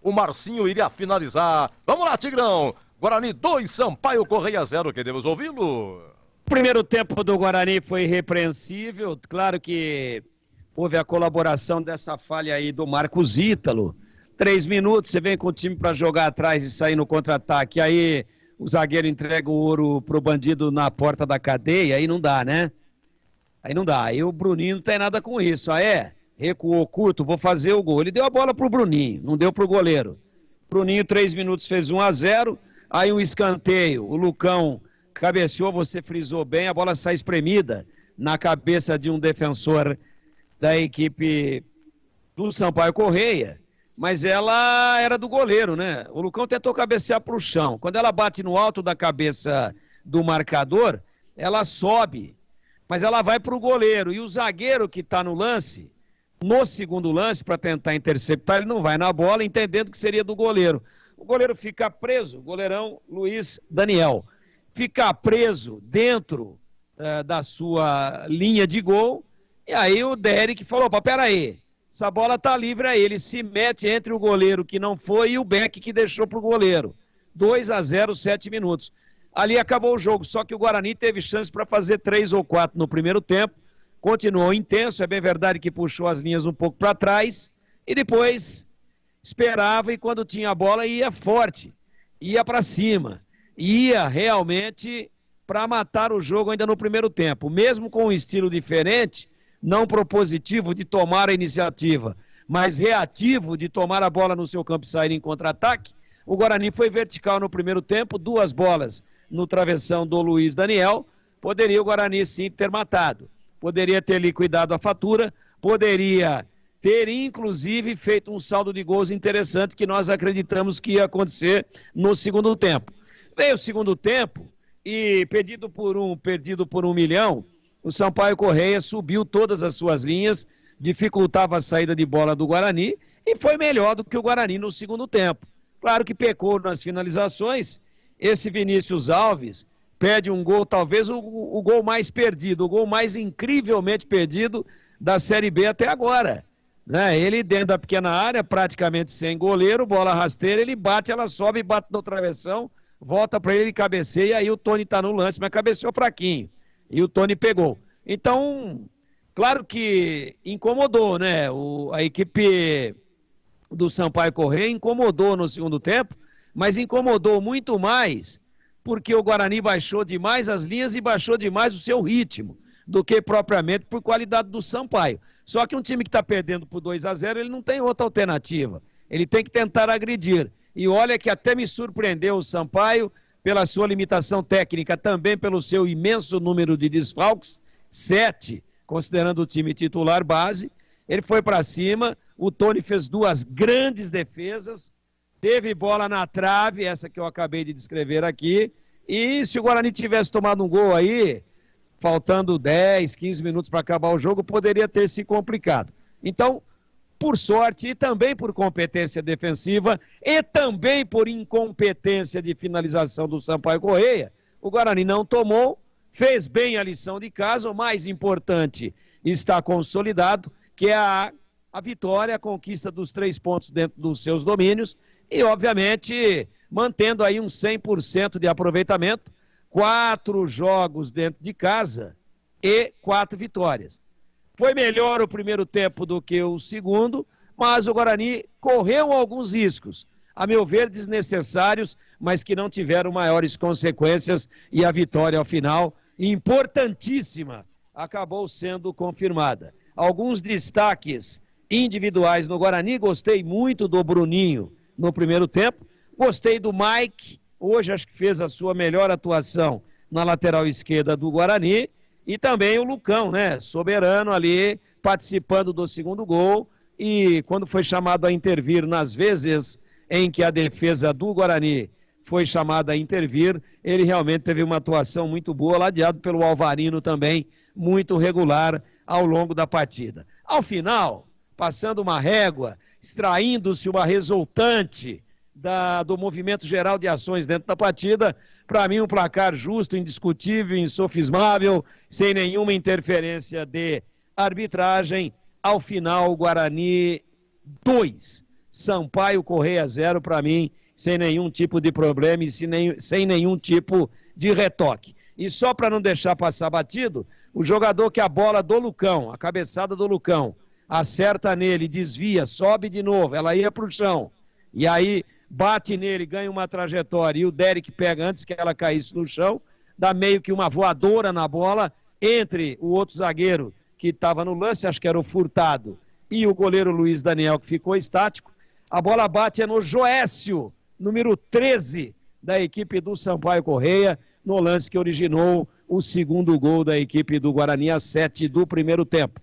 o Marcinho iria finalizar. Vamos lá, Tigrão! Guarani 2, Sampaio Correia 0, queremos ouvi-lo. O primeiro tempo do Guarani foi irrepreensível, claro que houve a colaboração dessa falha aí do Marcos Ítalo. 3 minutos, você vem com o time para jogar atrás e sair no contra-ataque, aí o zagueiro entrega o ouro pro bandido na porta da cadeia, aí não dá, né? Aí não dá, aí o Bruninho não tem nada com isso, recuou curto, vou fazer o gol. Ele deu a bola pro Bruninho, não deu pro goleiro. Bruninho, 3 minutos, fez 1-0, aí um escanteio, o Lucão cabeceou, você frisou bem, a bola sai espremida na cabeça de um defensor da equipe do Sampaio Correia, mas ela era do goleiro, né? O Lucão tentou cabecear para o chão. Quando ela bate no alto da cabeça do marcador, ela sobe, mas ela vai para o goleiro. E o zagueiro que está no lance, no segundo lance, para tentar interceptar, ele não vai na bola, entendendo que seria do goleiro. O goleiro fica preso, o goleirão Luiz Daniel, fica preso dentro da sua linha de gol. E aí o Derek falou, opa, peraí, essa bola tá livre aí, ele se mete entre o goleiro que não foi e o Beck que deixou pro goleiro. 2-0, 7 minutos. Ali acabou o jogo, só que o Guarani teve chance para fazer 3 ou 4 no primeiro tempo, continuou intenso, é bem verdade que puxou as linhas um pouco para trás, e depois esperava e quando tinha a bola ia forte, ia para cima, ia realmente para matar o jogo ainda no primeiro tempo, mesmo com um estilo diferente, não propositivo de tomar a iniciativa, mas reativo de tomar a bola no seu campo e sair em contra-ataque. O Guarani foi vertical no primeiro tempo, 2 bolas no travessão do Luiz Daniel, poderia o Guarani sim ter matado, poderia ter liquidado a fatura, poderia ter inclusive feito um saldo de gols interessante que nós acreditamos que ia acontecer no segundo tempo. Veio o segundo tempo e perdido por 1 milhão, o Sampaio Correia subiu todas as suas linhas, dificultava a saída de bola do Guarani e foi melhor do que o Guarani no segundo tempo. Claro que pecou nas finalizações, esse Vinícius Alves perde um gol, talvez o gol mais perdido, o gol mais incrivelmente perdido da Série B até agora. Né? Ele dentro da pequena área, praticamente sem goleiro, bola rasteira, ele bate, ela sobe, bate no travessão, volta para ele, cabeceia, e aí o Tony está no lance, mas cabeceou fraquinho. E o Tony pegou. Então, claro que incomodou, né? A equipe do Sampaio Correia incomodou no segundo tempo, mas incomodou muito mais porque o Guarani baixou demais as linhas e baixou demais o seu ritmo, do que propriamente por qualidade do Sampaio. Só que um time que está perdendo por 2-0, ele não tem outra alternativa. Ele tem que tentar agredir. E olha que até me surpreendeu o Sampaio, pela sua limitação técnica, também pelo seu imenso número de desfalques, 7, considerando o time titular base. Ele foi para cima, o Tony fez 2 grandes defesas, teve bola na trave, essa que eu acabei de descrever aqui, e se o Guarani tivesse tomado um gol aí, faltando 10, 15 minutos para acabar o jogo, poderia ter se complicado. Então, por sorte e também por competência defensiva e também por incompetência de finalização do Sampaio Correia, o Guarani não tomou, fez bem a lição de casa, o mais importante está consolidado, que é a vitória, a conquista dos 3 pontos dentro dos seus domínios e, obviamente, mantendo aí um 100% de aproveitamento, 4 jogos dentro de casa e 4 vitórias. Foi melhor o primeiro tempo do que o segundo, mas o Guarani correu alguns riscos, a meu ver desnecessários, mas que não tiveram maiores consequências e a vitória ao final, importantíssima, acabou sendo confirmada. Alguns destaques individuais no Guarani, gostei muito do Bruninho no primeiro tempo, gostei do Mike, hoje acho que fez a sua melhor atuação na lateral esquerda do Guarani, e também o Lucão, né, soberano ali, participando do segundo gol, e quando foi chamado a intervir nas vezes em que a defesa do Guarani foi chamada a intervir, ele realmente teve uma atuação muito boa, ladeado pelo Alvarino também, muito regular ao longo da partida. Ao final, passando uma régua, extraindo-se uma resultante do movimento geral de ações dentro da partida, para mim um placar justo, indiscutível, insofismável, sem nenhuma interferência de arbitragem. Ao final, Guarani 2, Sampaio Correia 0 para mim, sem nenhum tipo de problema e sem nenhum tipo de retoque. E só para não deixar passar batido, o jogador que a bola do Lucão, a cabeçada do Lucão, acerta nele, desvia, sobe de novo, ela ia para o chão. E aí bate nele, ganha uma trajetória e o Derek pega antes que ela caísse no chão, dá meio que uma voadora na bola entre o outro zagueiro que estava no lance, acho que era o Furtado, e o goleiro Luiz Daniel, que ficou estático. A bola bate no Joécio, número 13 da equipe do Sampaio Correia, no lance que originou o segundo gol da equipe do Guarani, às 7 do primeiro tempo.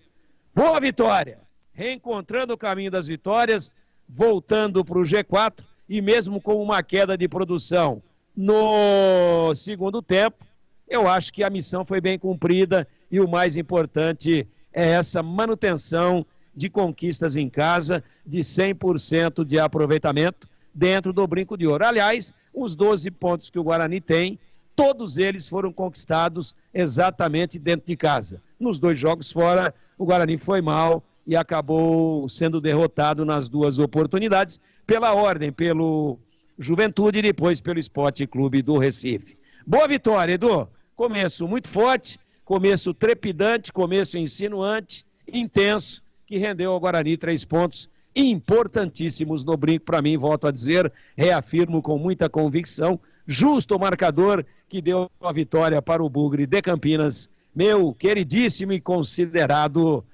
Boa vitória! Reencontrando o caminho das vitórias, voltando para o G4 e mesmo com uma queda de produção no segundo tempo, eu acho que a missão foi bem cumprida e o mais importante é essa manutenção de conquistas em casa, de 100% de aproveitamento dentro do Brinco de Ouro. Aliás, os 12 pontos que o Guarani tem, todos eles foram conquistados exatamente dentro de casa. Nos 2 jogos fora, o Guarani foi mal e acabou sendo derrotado nas 2 oportunidades, pela ordem, pelo Juventude e depois pelo Sport Clube do Recife. Boa vitória, Edu. Começo muito forte, começo trepidante, começo insinuante, intenso, que rendeu ao Guarani 3 pontos importantíssimos no Brinco. Para mim, volto a dizer, reafirmo com muita convicção, justo o marcador que deu a vitória para o Bugre de Campinas, meu queridíssimo e considerado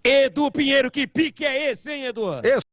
Edu Pinheiro. Que pique é esse, hein, Edu?